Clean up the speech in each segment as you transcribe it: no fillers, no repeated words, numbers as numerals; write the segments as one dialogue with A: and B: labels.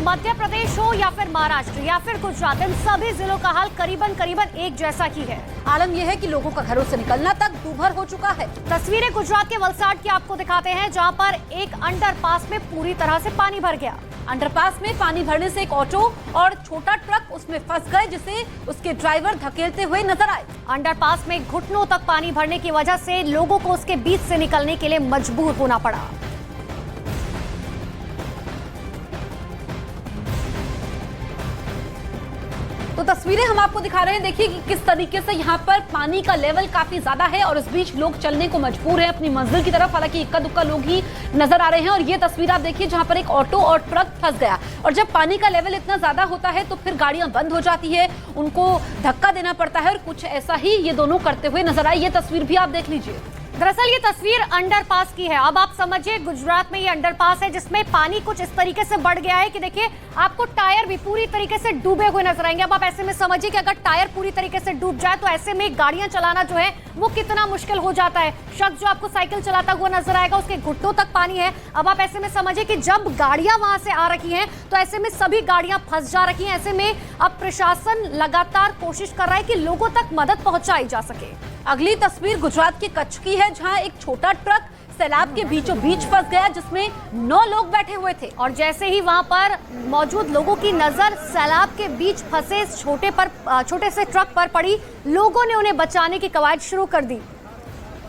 A: मध्य प्रदेश हो या फिर महाराष्ट्र या फिर गुजरात, इन सभी जिलों का हाल करीबन एक जैसा ही है।
B: आलम यह है कि लोगों का घरों से निकलना तक दूभर हो चुका है।
A: तस्वीरें गुजरात के वलसाड की आपको दिखाते हैं, जहां पर एक अंडरपास में पूरी तरह से पानी भर गया।
B: अंडरपास में पानी भरने से एक ऑटो और छोटा ट्रक उसमें फंस गए, जिसे उसके ड्राइवर धकेलते हुए नजर आए।
A: अंडरपास में घुटनों तक पानी भरने की वजह से लोगों को उसके बीच से निकलने के लिए मजबूर होना पड़ा।
B: तो तस्वीरें हम आपको दिखा रहे हैं, देखिए कि किस तरीके से यहाँ पर पानी का लेवल काफी ज्यादा है और इस बीच लोग चलने को मजबूर हैं अपनी मंजिल की तरफ। हालांकि इक्का दुक्का लोग ही नजर आ रहे हैं। और ये तस्वीर आप देखिए जहाँ पर एक ऑटो और ट्रक फंस गया, और जब पानी का लेवल इतना ज्यादा होता है तो फिर गाड़ियां बंद हो जाती है, उनको धक्का देना पड़ता है, और कुछ ऐसा ही ये दोनों करते हुए नजर आए। ये तस्वीर भी आप देख लीजिए।
A: दरअसल ये तस्वीर अंडरपास की है। अब आप समझिए गुजरात में ये अंडरपास है जिसमें पानी कुछ इस तरीके से बढ़ गया है कि देखिए आपको टायर भी पूरी तरीके से डूबे हुए नजर आएंगे। अब आप ऐसे में समझिए कि अगर टायर पूरी तरीके से डूब जाए तो ऐसे में गाड़ियां चलाना जो है वो कितना मुश्किल हो जाता है। शख्स जो आपको साइकिल चलाता हुआ नजर आएगा उसके घुटनों तक पानी है। अब आप ऐसे में समझिए कि जब गाड़ियां वहां से आ रही हैं तो ऐसे में सभी गाड़ियां फंस जा रही हैं। ऐसे में अब प्रशासन लगातार कोशिश कर रहा है कि लोगों तक मदद पहुंचाई जा सके।
B: अगली तस्वीर गुजरात के कच्छ की है, जहां एक छोटा ट्रक सैलाब के बीचों बीच फंस गया, जिसमें 9 लोग बैठे हुए थे।
A: और जैसे ही वहां पर मौजूद लोगों की नजर सैलाब के बीच फंसे छोटे से ट्रक पर पड़ी, लोगों ने उन्हें बचाने की कवायद शुरू कर दी।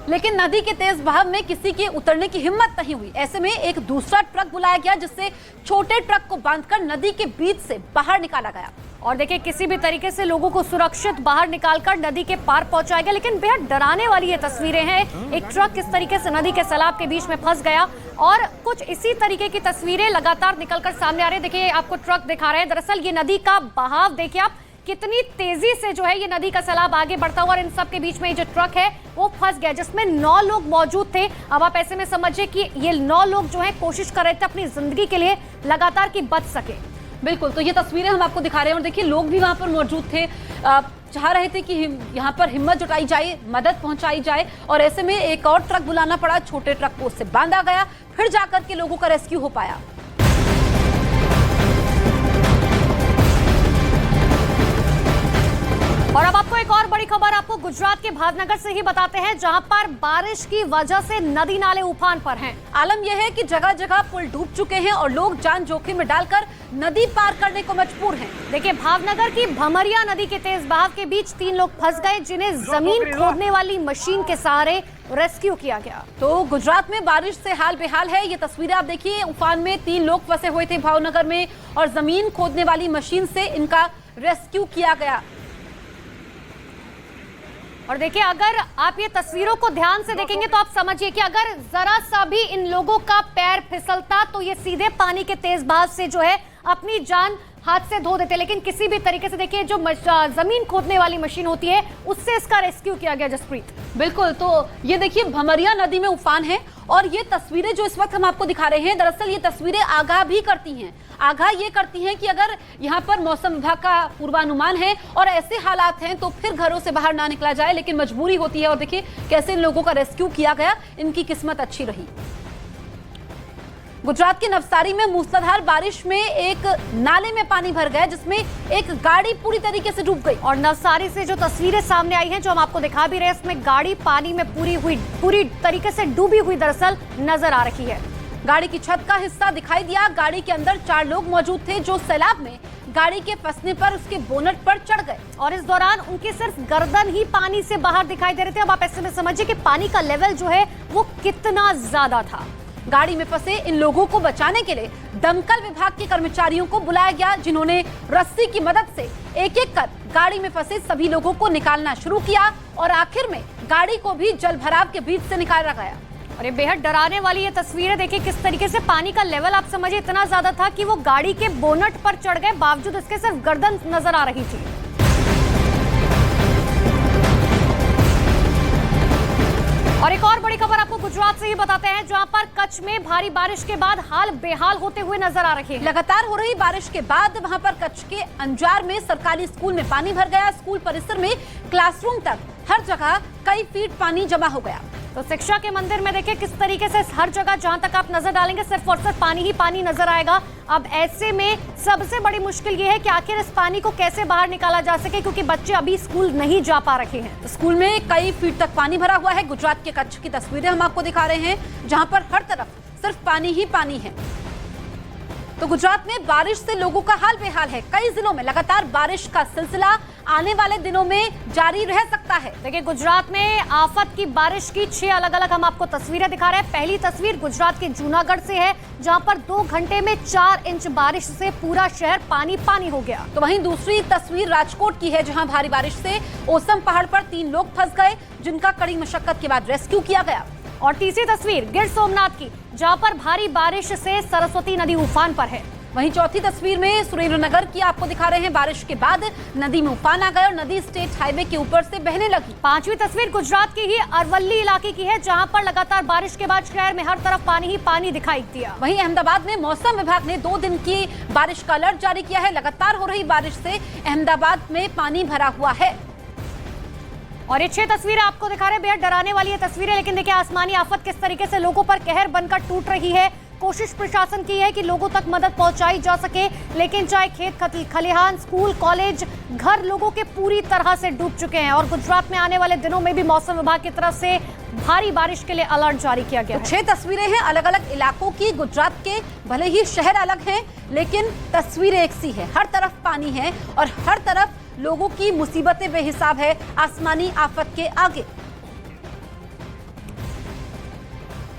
B: लेकिन नदी के तेज बहाव में किसी के उतरने की हिम्मत नहीं हुई। ऐसे में एक दूसरा ट्रक बुलाया गया, जिससे छोटे ट्रक को बांधकर नदी के बीच से बाहर निकाला गया।
A: और देखिए किसी भी तरीके से लोगों को सुरक्षित बाहर निकालकर नदी के पार पहुंचाया गया। लेकिन बेहद डराने वाली ये तस्वीरें हैं। एक ट्रक किस तरीके से नदी के सैलाब के बीच में फंस गया, और कुछ इसी तरीके की तस्वीरें लगातार निकलकर सामने आ रही है। देखिए आपको ट्रक दिखा रहे हैं, दरअसल ये नदी का बहाव देखिए आप, कितनी तेजी से जो है ये नदी का सैलाब आगे बढ़ता हुआ, और इन सब के बीच में जो ट्रक है वो फंस गया, जिसमें 9 लोग मौजूद थे। अब आप ऐसे में समझिए कि ये 9 लोग जो है कोशिश कर रहे थे अपनी जिंदगी के लिए लगातार कि बच सके।
B: बिल्कुल, तो ये तस्वीरें हम आपको दिखा रहे हैं, और देखिए लोग भी वहां पर मौजूद थे, चाह रहे थे कि यहाँ पर हिम्मत जुटाई जाए, मदद पहुंचाई जाए। और ऐसे में एक और ट्रक बुलाना पड़ा, छोटे ट्रक को उससे बांधा गया, फिर जाकर के लोगों का रेस्क्यू हो पाया।
A: और अब आपको एक और बड़ी खबर आपको गुजरात के भावनगर से ही बताते हैं, जहां पर बारिश की वजह से नदी नाले उफान पर हैं।
B: आलम यह है कि जगह जगह पुल डूब चुके हैं और लोग जान जोखिम में डालकर नदी पार करने को मजबूर हैं।
A: देखिए भावनगर की भमरिया नदी के तेज बहाव के बीच 3 लोग फंस गए, जिन्हें जमीन खोदने वाली मशीन के सहारे रेस्क्यू किया गया।
B: तो गुजरात में बारिश से हाल बेहाल है। ये तस्वीरें आप देखिए, उफान में 3 लोग फंसे हुए थे भावनगर में, और जमीन खोदने वाली मशीन से इनका रेस्क्यू किया गया।
A: और देखिए अगर आप ये तस्वीरों को ध्यान से देखेंगे तो आप समझिए कि अगर जरा सा भी इन लोगों का पैर फिसलता तो ये सीधे पानी के तेज बहाव से जो है अपनी जान हाथ से धो देते। लेकिन किसी भी तरीके से देखिए जो जमीन खोदने वाली मशीन होती है उससे इसका रेस्क्यू किया गया। जसप्रीत,
B: बिल्कुल, तो ये देखिए भमरिया नदी में उफान है, और ये तस्वीरें जो इस वक्त हम आपको दिखा रहे हैं, दरअसल ये तस्वीरें आगाह भी करती हैं। आगाह ये करती हैं कि अगर यहाँ पर मौसम विभाग का पूर्वानुमान है और ऐसे हालात हैं तो फिर घरों से बाहर ना निकला जाए, लेकिन मजबूरी होती है। और देखिए कैसे इन लोगों का रेस्क्यू किया गया, इनकी किस्मत अच्छी रही। गुजरात के नवसारी में मूसलाधार बारिश में एक नाले में पानी भर गया, जिसमें एक गाड़ी पूरी तरीके से डूब गई।
A: और नवसारी से जो तस्वीरें सामने आई हैं, जो हम आपको दिखा भी रहे हैं, इसमें गाड़ी पानी में पूरी तरीके से डूबी हुई दरअसल नजर आ रही है।
B: गाड़ी की छत का हिस्सा दिखाई दिया। गाड़ी के अंदर 4 लोग मौजूद थे, जो सैलाब में गाड़ी के फंसने पर उसके बोनट पर चढ़ गए,
A: और इस दौरान उनकी सिर्फ गर्दन ही पानी से बाहर दिखाई दे रहे थे। अब आप ऐसे में समझिए कि पानी का लेवल जो है वो कितना ज्यादा था।
B: गाड़ी में फंसे इन लोगों को बचाने के लिए दमकल विभाग के कर्मचारियों को बुलाया गया, जिन्होंने रस्सी की मदद से एक-एक कर गाड़ी में फंसे सभी लोगों को निकालना शुरू किया, और आखिर में गाड़ी को भी जलभराव के बीच से निकाला गया।
A: और ये बेहद डराने वाली ये तस्वीरें देखिए, किस तरीके से पानी का लेवल आप समझिए इतना ज्यादा था कि वो गाड़ी के बोनट पर चढ़ गए, बावजूद इसके सिर्फ गर्दन नजर आ रही थी। और एक और बड़ी खबर आपको गुजरात से ही बताते हैं, जहां पर कच्छ में भारी बारिश के बाद हाल बेहाल होते हुए नजर आ रहे हैं।
B: लगातार हो रही बारिश के बाद वहां पर कच्छ के अंजार में सरकारी स्कूल में पानी भर गया। स्कूल परिसर में क्लासरूम तक हर जगह कई फीट पानी जमा हो गया।
A: तो शिक्षा के मंदिर में देखिए किस तरीके से हर जगह जहां तक आप नजर डालेंगे सिर्फ और सिर्फ पानी ही पानी नजर आएगा। अब ऐसे में सबसे बड़ी मुश्किल ये है कि आखिर इस पानी को कैसे बाहर निकाला जा सके, क्योंकि बच्चे अभी स्कूल नहीं जा पा रहे हैं।
B: स्कूल में कई फीट तक पानी भरा हुआ है। गुजरात के कच्छ की तस्वीरें हम आपको दिखा रहे हैं, जहां पर हर तरफ सिर्फ पानी ही पानी है। तो गुजरात में बारिश से लोगों का हाल बेहाल है। कई जिलों में लगातार बारिश का सिलसिला आने वाले दिनों में जारी रह सकता है।
A: देखिए गुजरात में आफत की बारिश की 6 अलग अलग हम आपको तस्वीरें दिखा रहे हैं। पहली तस्वीर गुजरात के जूनागढ़ से है, जहां पर 2 घंटे में 4 इंच बारिश से पूरा शहर पानी पानी हो गया।
B: तो वहीं दूसरी तस्वीर राजकोट की है, जहां भारी बारिश से ओसम पहाड़ पर 3 लोग फंस गए, जिनका कड़ी मशक्कत के बाद रेस्क्यू किया गया।
A: और तीसरी तस्वीर गिर सोमनाथ की, जहां पर भारी बारिश से सरस्वती नदी उफान पर है।
B: वहीं चौथी तस्वीर में सुरेंद्रनगर की आपको दिखा रहे हैं। बारिश के बाद नदी में उफान आ गया और नदी स्टेट हाईवे के ऊपर से बहने लगी।
A: पांचवी तस्वीर गुजरात की ही अरवल्ली इलाके की है, जहां पर लगातार बारिश के बाद शहर में हर तरफ पानी ही पानी दिखाई दिया।
B: वहीं अहमदाबाद में मौसम विभाग ने 2 दिन की बारिश का अलर्ट जारी किया है। लगातार हो रही बारिश से अहमदाबाद में पानी भरा हुआ है।
A: और ये 6 तस्वीरें आपको दिखा रहे हैं, बेहद डराने वाली ये तस्वीरें, लेकिन देखिए आसमानी आफत किस तरीके से लोगों पर कहर बनकर टूट रही है। कोशिश प्रशासन की है कि लोगों तक मदद पहुंचाई जा सके, लेकिन चाहे खेत खलिहान, स्कूल, कॉलेज, घर लोगों के पूरी तरह से डूब चुके हैं। और गुजरात में आने वाले दिनों में भी मौसम विभाग की तरफ से भारी बारिश के लिए अलर्ट जारी किया गया है।
B: 6 तस्वीरें हैं अलग अलग इलाकों की। गुजरात के भले ही शहर अलग हैं, लेकिन तस्वीरें एक सी है। हर तरफ पानी है और हर तरफ लोगों की मुसीबतें बेहिसाब है आसमानी आफत के आगे।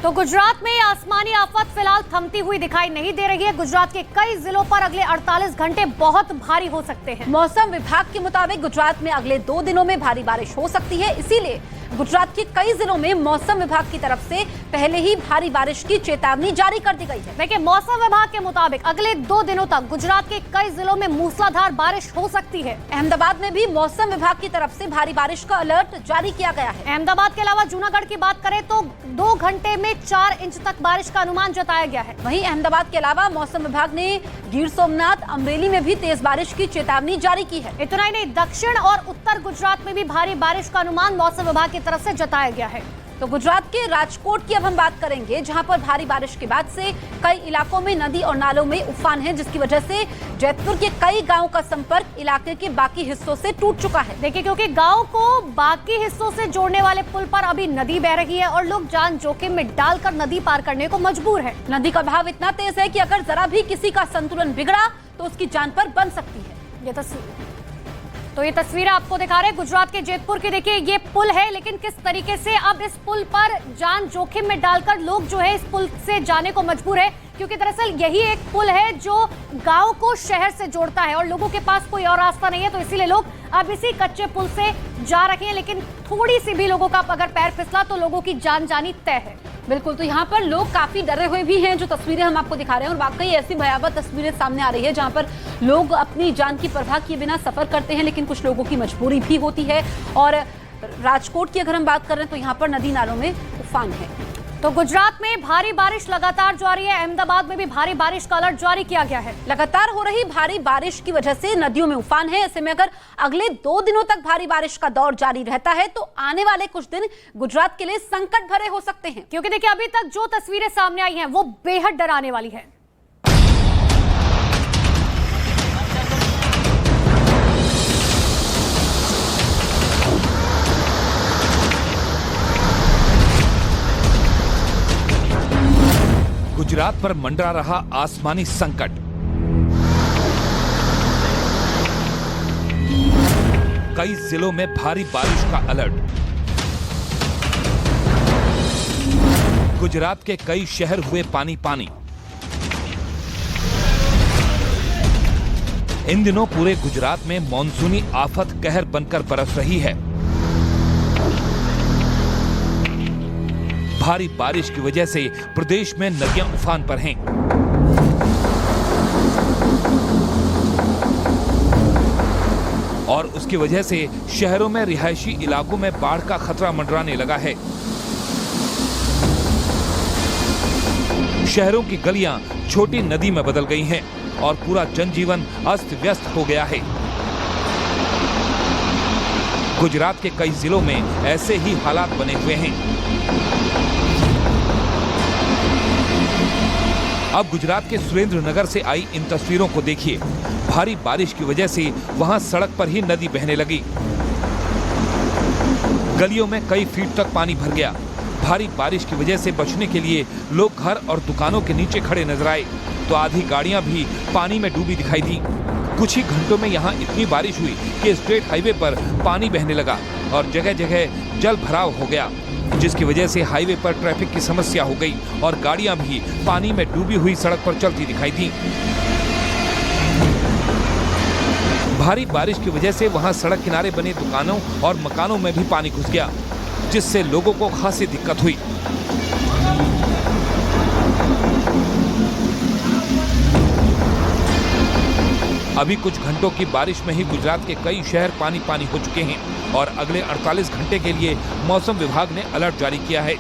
A: तो गुजरात में आसमानी आफत फिलहाल थमती हुई दिखाई नहीं दे रही है। गुजरात के कई जिलों पर अगले 48 घंटे बहुत भारी हो सकते हैं।
B: मौसम विभाग के मुताबिक गुजरात में अगले 2 दिनों में भारी बारिश हो सकती है। इसीलिए गुजरात के कई जिलों में मौसम विभाग की तरफ से पहले ही भारी बारिश की चेतावनी जारी कर दी गई है।
A: देखिए मौसम विभाग के मुताबिक अगले 2 दिनों तक गुजरात के कई जिलों में मूसलाधार बारिश हो सकती है।
B: अहमदाबाद में भी मौसम विभाग की तरफ से भारी बारिश का अलर्ट जारी किया गया है।
A: अहमदाबाद के अलावा जूनागढ़ की बात करें तो 2 घंटे में 4 इंच तक बारिश का अनुमान जताया गया है।
B: वहीं अहमदाबाद के अलावा मौसम विभाग ने गिर सोमनाथ, अमरेली में भी तेज बारिश की चेतावनी जारी की है।
A: इतना ही नहीं, दक्षिण और उत्तर गुजरात में भी भारी बारिश का अनुमान मौसम विभाग की तरफ से जताया गया है।
B: तो गुजरात के राजकोट की अब हम बात करेंगे, जहां पर भारी बारिश के बाद से कई इलाकों में नदी और नालों में उफान है, जिसकी वजह से जैतपुर के कई गांवों का संपर्क इलाके के बाकी हिस्सों से टूट चुका है।
A: देखिए क्योंकि गांव को बाकी हिस्सों से जोड़ने वाले पुल पर अभी नदी बह रही है और लोग जान जोखिम में डालकर नदी पार करने को मजबूर है।
B: नदी का बहाव इतना तेज है कि अगर जरा भी किसी का संतुलन बिगड़ा तो उसकी जान पर बन सकती है।
A: ये तस्वीर आपको दिखा रहे हैं गुजरात के जैतपुर की। देखिए ये पुल है, लेकिन किस तरीके से अब इस पुल पर जान जोखिम में डालकर लोग जो है इस पुल से जाने को मजबूर है, क्योंकि दरअसल यही एक पुल है जो गांव को शहर से जोड़ता है और लोगों के पास कोई और रास्ता नहीं है। तो इसीलिए लोग अब इसी कच्चे पुल से जा रहे हैं, लेकिन थोड़ी सी भी लोगों का अगर पैर फिसला तो लोगों की जान जानी तय है।
B: बिल्कुल, तो यहाँ पर लोग काफी डरे हुए भी हैं। जो तस्वीरें हम आपको दिखा रहे हैं और वाकई ऐसी भयावह तस्वीरें सामने आ रही है जहाँ पर लोग अपनी जान की परवाह किए बिना सफर करते हैं, लेकिन कुछ लोगों की मजबूरी भी होती है। और राजकोट की अगर हम बात करें तो यहाँ पर नदी नालों में उफान है।
A: तो गुजरात में भारी बारिश लगातार जारी है। अहमदाबाद में भी भारी बारिश का अलर्ट जारी किया गया है।
B: लगातार हो रही भारी बारिश की वजह से नदियों में उफान है। ऐसे में अगर अगले 2 दिनों तक भारी बारिश का दौर जारी रहता है तो आने वाले कुछ दिन गुजरात के लिए संकट भरे हो सकते हैं,
A: क्योंकि देखिए अभी तक जो तस्वीरें सामने आई हैं वो बेहद डराने वाली है।
C: गुजरात पर मंडरा रहा आसमानी संकट। कई जिलों में भारी बारिश का अलर्ट। गुजरात के कई शहर हुए पानी पानी। इन दिनों पूरे गुजरात में मॉनसूनी आफत कहर बनकर बरस रही है। भारी बारिश की वजह से प्रदेश में नदियां उफान पर हैं। और उसकी वजह से शहरों में रिहायशी इलाकों में बाढ़ का खतरा मंडराने लगा है। शहरों की गलियां छोटी नदी में बदल गई हैं और पूरा जनजीवन अस्त व्यस्त हो गया है। गुजरात के कई जिलों में ऐसे ही हालात बने हुए हैं। अब गुजरात के सुरेंद्रनगर से आई इन तस्वीरों को देखिए। भारी बारिश की वजह से वहां सड़क पर ही नदी बहने लगी। गलियों में कई फीट तक पानी भर गया। भारी बारिश की वजह से बचने के लिए लोग घर और दुकानों के नीचे खड़े नजर आए, तो आधी गाड़ियां भी पानी में डूबी दिखाई दी। कुछ ही घंटों में यहाँ इतनी बारिश हुई कि स्टेट हाईवे पर पानी बहने लगा और जगह जगह जल भराव हो गया, जिसकी वजह से हाईवे पर ट्रैफिक की समस्या हो गई और गाड़ियां भी पानी में डूबी हुई सड़क पर चलती दिखाई दी। भारी बारिश की वजह से वहां सड़क किनारे बने दुकानों और मकानों में भी पानी घुस गया, जिससे लोगों को खासी दिक्कत हुई। अभी कुछ घंटों की बारिश में ही गुजरात के कई शहर पानी पानी हो चुके हैं और अगले 48 घंटे के लिए मौसम विभाग ने अलर्ट जारी किया है।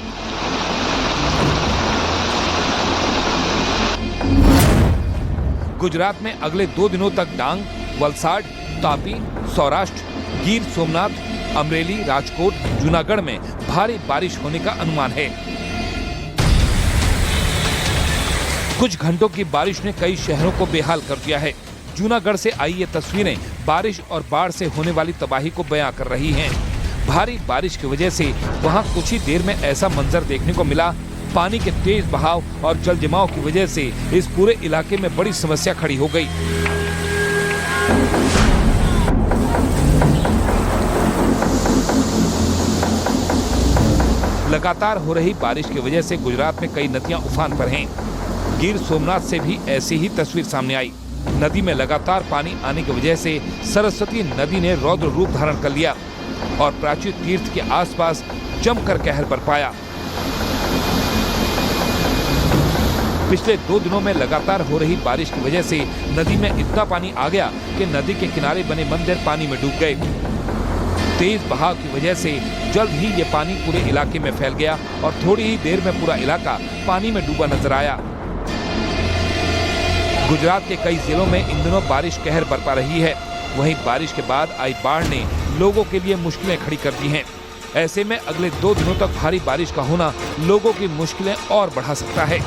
C: गुजरात में अगले 2 दिनों तक डांग, वलसाड, तापी, सौराष्ट्र, गिर सोमनाथ, अमरेली, राजकोट, जूनागढ़ में भारी बारिश होने का अनुमान है। कुछ घंटों की बारिश ने कई शहरों को बेहाल कर दिया है। जूनागढ़ से आई ये तस्वीरें बारिश और बाढ़ से होने वाली तबाही को बयां कर रही हैं। भारी बारिश की वजह से वहां कुछ ही देर में ऐसा मंजर देखने को मिला। पानी के तेज बहाव और जल जमाव की वजह से इस पूरे इलाके में बड़ी समस्या खड़ी हो गई। लगातार हो रही बारिश की वजह से गुजरात में कई नदियां उफान पर हैं। गिर सोमनाथ से भी ऐसी ही तस्वीर सामने आई। नदी में लगातार पानी आने की वजह से सरस्वती नदी ने रौद्र रूप धारण कर लिया और प्राचीन तीर्थ के आसपास जमकर कहर बरपाया। पिछले 2 दिनों में लगातार हो रही बारिश की वजह से नदी में इतना पानी आ गया कि नदी के किनारे बने मंदिर पानी में डूब गए। तेज बहाव की वजह से जल्द ही ये पानी पूरे इलाके में फैल गया और थोड़ी ही देर में पूरा इलाका पानी में डूबा नजर आया। गुजरात के कई जिलों में इन दिनों बारिश कहर बरपा रही है। वहीं बारिश के बाद आई बाढ़ ने लोगों के लिए मुश्किलें खड़ी कर दी हैं। ऐसे में अगले 2 दिनों तक भारी बारिश का होना लोगों की मुश्किलें और बढ़ा सकता है।